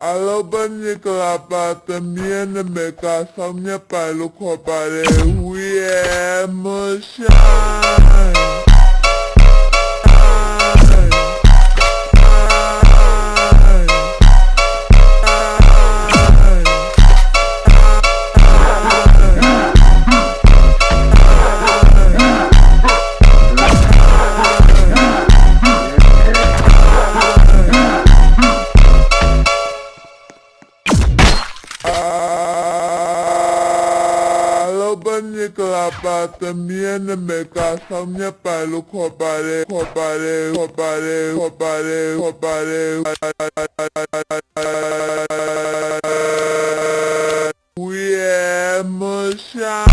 Alobani kalapa también me casa mi palo copare we emotion. Alobani kalapa también me casa mi palo copare we emotion.